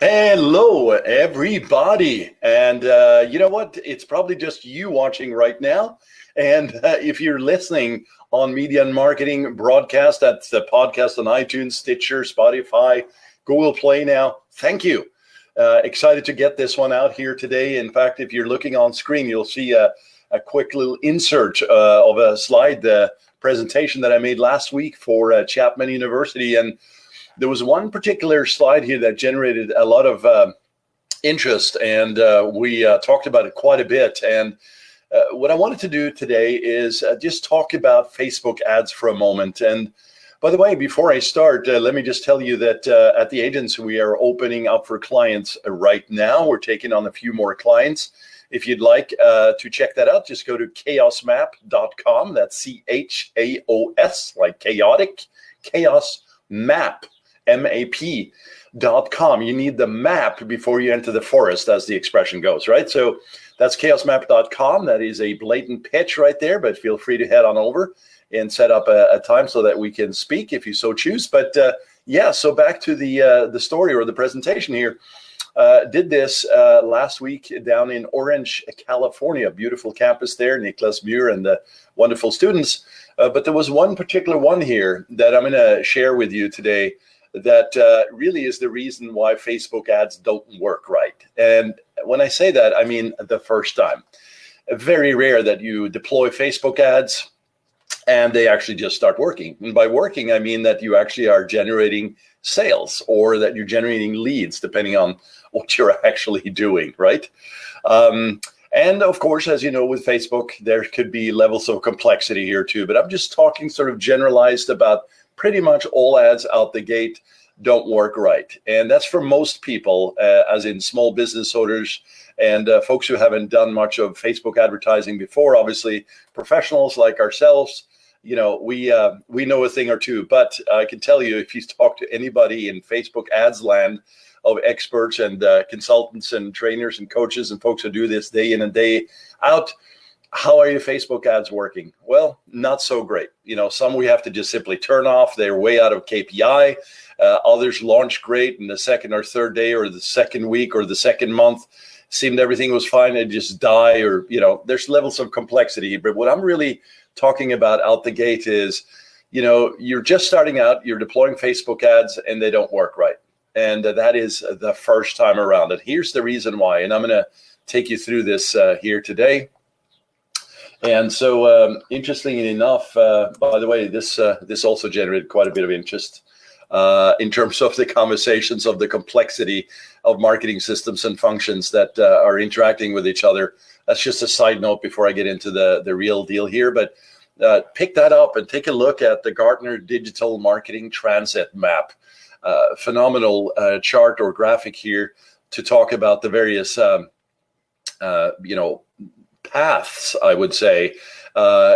Hello, everybody. And you know what? It's probably just you watching right now. And if you're listening on Media and Marketing Broadcast, that's the podcast on iTunes, Stitcher, Spotify, Google Play now. Thank you. Excited to get this one out here today. In fact, if you're looking on screen, you'll see a quick little insert of a slide presentation that I made last week for Chapman University. And there was one particular slide here that generated a lot of interest, and we talked about it quite a bit. And what I wanted to do today is just talk about Facebook ads for a moment. And by the way, before I start, let me just tell you that at the agency, we are opening up for clients right now. We're taking on a few more clients. If you'd like to check that out, just go to chaosmap.com. That's CHAOS, like chaotic, chaos map. MAP.com. You need the map before you enter the forest, as the expression goes, right? So that's chaosmap.com. That is a blatant pitch right there, but feel free to head on over and set up a time so that we can speak if you so choose. But yeah, so back to the story or the presentation here. Did this last week down in Orange, California. Beautiful campus there, Niklas Muir and the wonderful students. But there was one particular one here that I'm going to share with you today that really is the reason why Facebook ads don't work right. And when I say that, I mean the first time. Very rare that you deploy Facebook ads and they actually just start working. And by working, I mean that you actually are generating sales or that you're generating leads, depending on what you're actually doing, right? And of course, as you know, with Facebook, there could be levels of complexity here too. But I'm just talking sort of generalized about pretty much all ads out the gate don't work right. And that's for most people, as in small business owners and folks who haven't done much of Facebook advertising before. Obviously, professionals like ourselves, you know, we know a thing or two. But I can tell you, if you talk to anybody in Facebook ads land of experts and consultants and trainers and coaches and folks who do this day in and day out, how are your Facebook ads working? Well, not so great. You know, some we have to just simply turn off. They're way out of KPI. Others launch great, and the second or third day or the second week or the second month seemed everything was fine and just die, or, you know, there's levels of complexity. But what I'm really talking about out the gate is, you know, you're just starting out, you're deploying Facebook ads and they don't work right. And that is the first time around. And here's the reason why. And I'm going to take you through this here today. And so, interestingly enough, by the way, this also generated quite a bit of interest in terms of the conversations of the complexity of marketing systems and functions that are interacting with each other. That's just a side note before I get into the real deal here. But pick that up and take a look at the Gartner Digital Marketing Transit Map. Phenomenal chart or graphic here to talk about the various, you know, paths, I would say,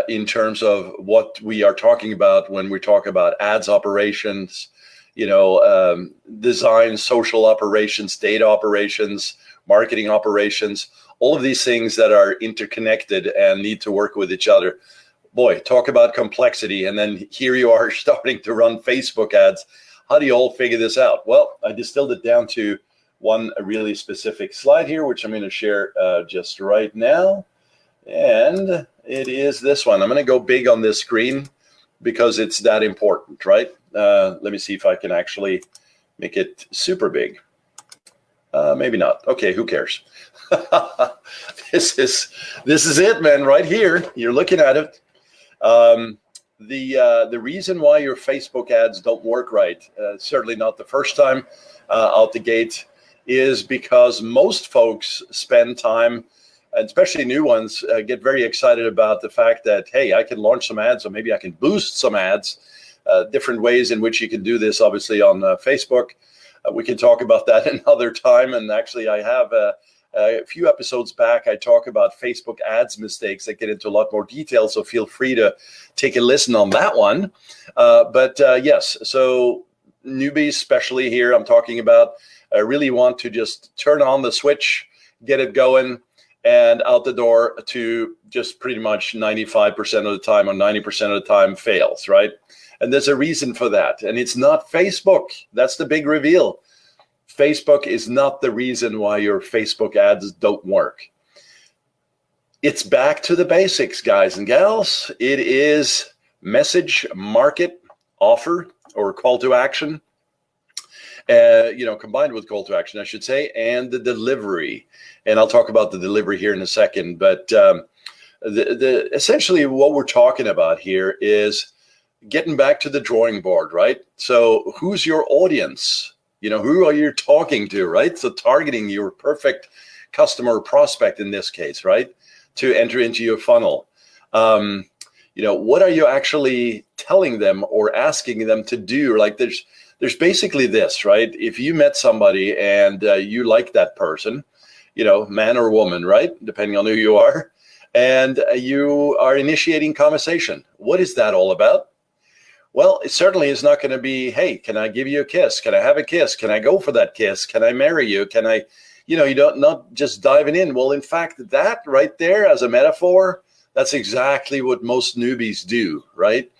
in terms of what we are talking about when we talk about ads operations, you know, design, social operations, data operations, marketing operations, all of these things that are interconnected and need to work with each other. Boy, talk about complexity. And then here you are starting to run Facebook ads. How do you all figure this out? Well, I distilled it down to one really specific slide here, which I'm going to share just right now. And it is this one. I'm going to go big on this screen because it's that important, right? Let me see if I can actually make it super big. Maybe not. Okay, who cares? This is it, man, right here. You're looking at it. The reason why your Facebook ads don't work right, certainly not the first time out the gate, is because most folks spend time, and especially new ones, get very excited about the fact that, hey, I can launch some ads, or maybe I can boost some ads. Different ways in which you can do this, obviously, on Facebook. We can talk about that another time. And actually, I have a few episodes back, I talk about Facebook ads mistakes that get into a lot more detail. So feel free to take a listen on that one. But yes, so newbies, especially here, I'm talking about, I really want to just turn on the switch, get it going, and out the door to just pretty much 95% of the time or 90% of the time fails, right? And there's a reason for that. And it's not Facebook. That's the big reveal. Facebook is not the reason why your Facebook ads don't work. It's back to the basics, guys and gals. It is message, market, offer, or call to action, combined with call to action, I should say, and the delivery. And I'll talk about the delivery here in a second. But essentially what we're talking about here is getting back to the drawing board, right? So who's your audience? Who are you talking to, right? So targeting your perfect customer or prospect in this case, right? To enter into your funnel. What are you actually telling them or asking them to do? Like there's basically this, right? If you met somebody and you like that person, man or woman, right? Depending on who you are, and you are initiating conversation. What is that all about? Well, it certainly is not going to be, hey, can I give you a kiss? Can I have a kiss? Can I go for that kiss? Can I marry you? Can I, you don't not just diving in. Well, in fact, that right there as a metaphor, that's exactly what most newbies do, right?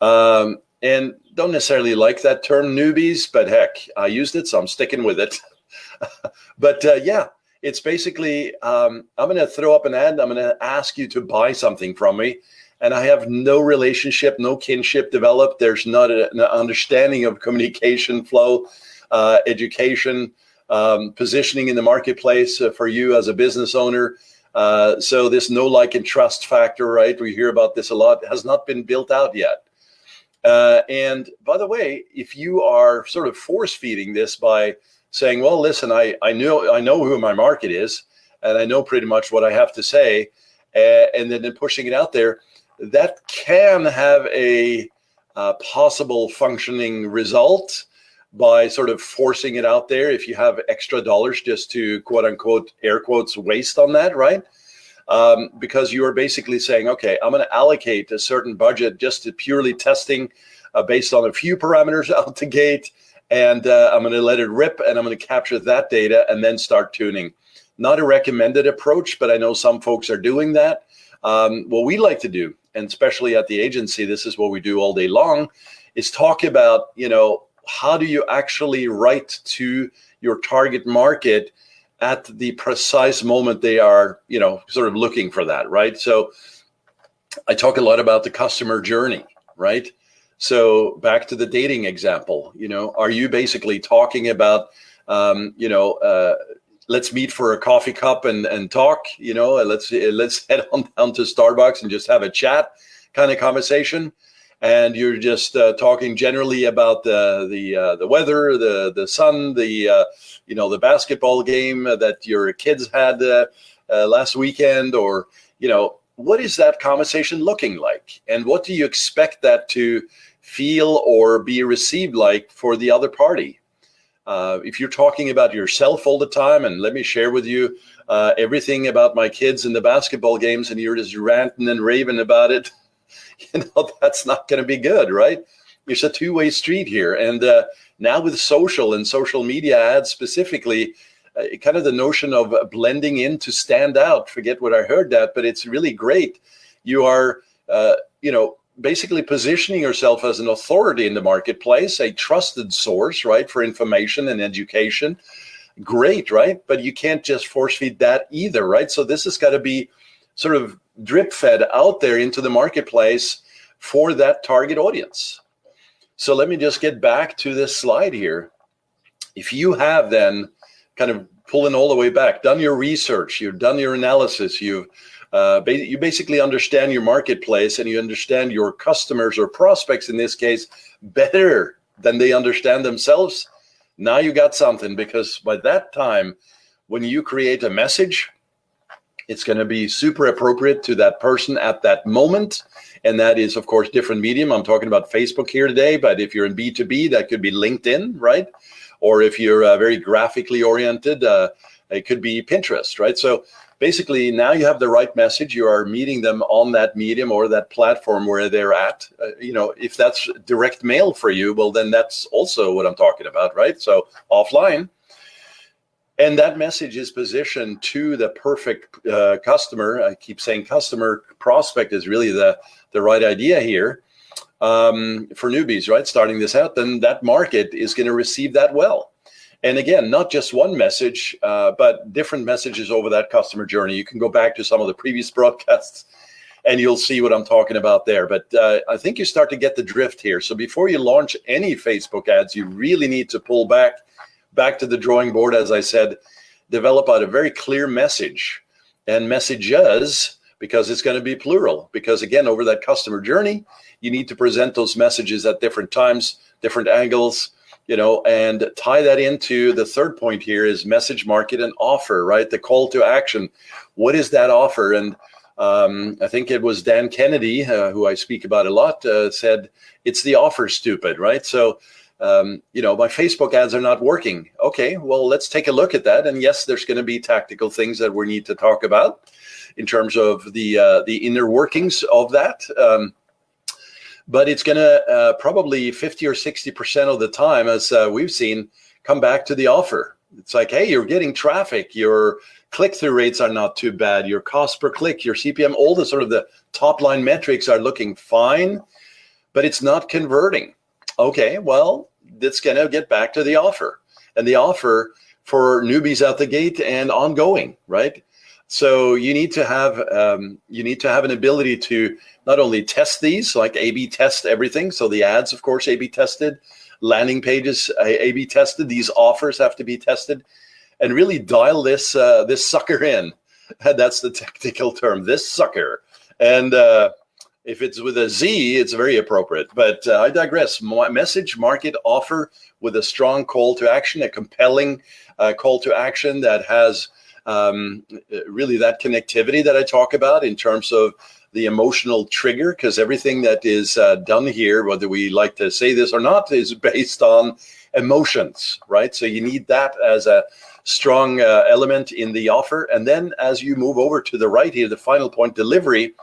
And don't necessarily like that term newbies, but heck, I used it, so I'm sticking with it. But it's basically, I'm going to throw up an ad. I'm going to ask you to buy something from me. And I have no relationship, no kinship developed. There's not an understanding of communication flow, education, positioning in the marketplace for you as a business owner. So this know, like, and trust factor, right? We hear about this a lot, has not been built out yet. And by the way, if you are sort of force feeding this by saying, well, listen, I know who my market is, and I know pretty much what I have to say, and then pushing it out there, that can have a possible functioning result by sort of forcing it out there if you have extra dollars just to, quote unquote, air quotes, waste on that, right? Because you are basically saying, okay, I'm going to allocate a certain budget just to purely testing based on a few parameters out the gate, and I'm going to let it rip, and I'm going to capture that data and then start tuning. Not a recommended approach, but I know some folks are doing that. What we like to do, and especially at the agency, this is what we do all day long, is talk about, how do you actually write to your target market at the precise moment they are, sort of looking for that, right? So I talk a lot about the customer journey, right? So back to the dating example, are you basically talking about, let's meet for a coffee cup and talk, let's head on down to Starbucks and just have a chat kind of conversation. And you're just talking generally about the weather, the sun, the basketball game that your kids had last weekend, or what is that conversation looking like, and what do you expect that to feel or be received like for the other party? If you're talking about yourself all the time, and let me share with you everything about my kids and the basketball games, and you're just ranting and raving about it, that's not going to be good, right? It's a two-way street here. And now with social and social media ads specifically, kind of the notion of blending in to stand out, forget what I heard that, but it's really great. You are, basically positioning yourself as an authority in the marketplace, a trusted source, right, for information and education. Great, right? But you can't just force feed that either, right? So this has got to be sort of drip fed out there into the marketplace for that target audience. So let me just get back to this slide here. If you have then kind of pulling all the way back, done your research, you've done your analysis, you basically understand your marketplace, and you understand your customers or prospects in this case better than they understand themselves. Now you got something, because by that time, when you create a message, it's going to be super appropriate to that person at that moment. And that is, of course, different medium. I'm talking about Facebook here today, but if you're in B2B, that could be LinkedIn, right? Or if you're very graphically oriented, it could be Pinterest, right? So basically, now you have the right message. You are meeting them on that medium or that platform where they're at. If that's direct mail for you, well, then that's also what I'm talking about, right? So offline. And that message is positioned to the perfect customer. I keep saying customer, prospect is really the right idea here for newbies, right? Starting this out, then that market is going to receive that well. And again, not just one message, but different messages over that customer journey. You can go back to some of the previous broadcasts and you'll see what I'm talking about there. But I think you start to get the drift here. So before you launch any Facebook ads, you really need to pull back to the drawing board, as I said, develop out a very clear message and messages, because it's going to be plural. Because again, over that customer journey, you need to present those messages at different times, different angles, and tie that into the third point here is message, market, and offer, right? The call to action. What is that offer? And I think it was Dan Kennedy, who I speak about a lot, said, it's the offer, stupid, right? So, my Facebook ads are not working. Okay, well, let's take a look at that. And yes, there's going to be tactical things that we need to talk about in terms of the inner workings of that. But it's going to probably 50 or 60% of the time, as we've seen, come back to the offer. It's like, hey, you're getting traffic. Your click-through rates are not too bad. Your cost per click, your CPM, all the sort of the top-line metrics are looking fine, but it's not converting. Okay, well, it's going to get back to the offer. And the offer for newbies out the gate and ongoing, right? So you need to have an ability to not only test these, like A/B test everything. So the ads, of course, A/B tested, landing pages A/B tested. These offers have to be tested, and really dial this sucker in. That's the technical term. This sucker, and if it's with a Z, it's very appropriate. But I digress. Message, market, offer with a strong call to action, a compelling call to action that has really that connectivity that I talk about in terms of the emotional trigger, because everything that is done here, whether we like to say this or not, is based on emotions, right? So you need that as a strong element in the offer. And then as you move over to the right here, the final point, delivery,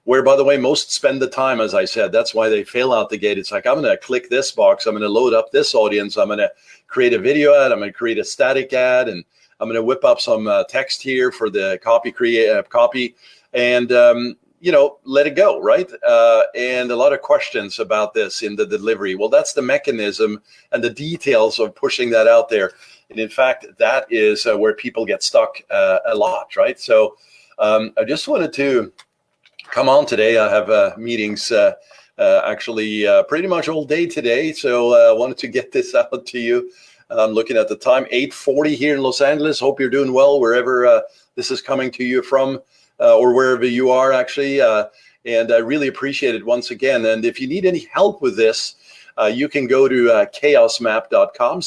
where, by the way, most spend the time, as I said. That's why they fail out the gate. It's like, I'm going to click this box. I'm going to load up this audience. I'm going to create a video ad. I'm going to create a static ad. And I'm going to whip up some text here for the copy, and let it go, right? And a lot of questions about this in the delivery. Well, that's the mechanism and the details of pushing that out there. And in fact, that is where people get stuck a lot, right? So I just wanted to come on today. I have meetings actually pretty much all day today. So I wanted to get this out to you. I'm looking at the time, 8:40 here in Los Angeles. Hope you're doing well wherever this is coming to you from, or wherever you are, actually. And I really appreciate it once again. And if you need any help with this, you can go to chaosmap.com,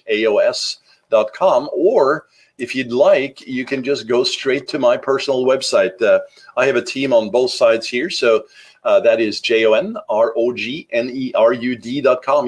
chaos.com, or if you'd like, you can just go straight to my personal website. I have a team on both sides here. So that is JONROGNERUD.com,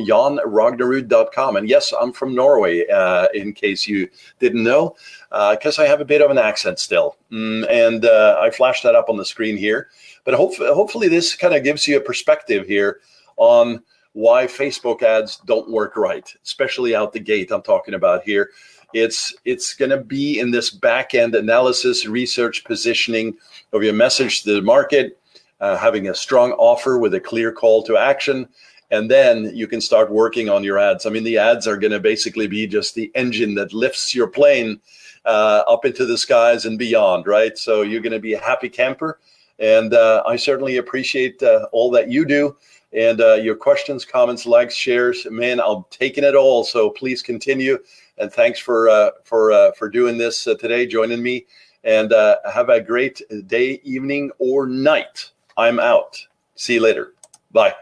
JonRognerud.com. And yes, I'm from Norway, in case you didn't know, because I have a bit of an accent still. And I flashed that up on the screen here. But hopefully this kind of gives you a perspective here on why Facebook ads don't work right, especially out the gate I'm talking about here. It's going to be in this back-end analysis, research, positioning of your message to the market, having a strong offer with a clear call to action, and then you can start working on your ads. I mean, the ads are going to basically be just the engine that lifts your plane up into the skies and beyond, right? So you're going to be a happy camper, and I certainly appreciate all that you do, and your questions, comments, likes, shares. Man, I'm taking it all, so please continue, and thanks for doing this today, joining me, and have a great day, evening, or night. I'm out. See you later. Bye.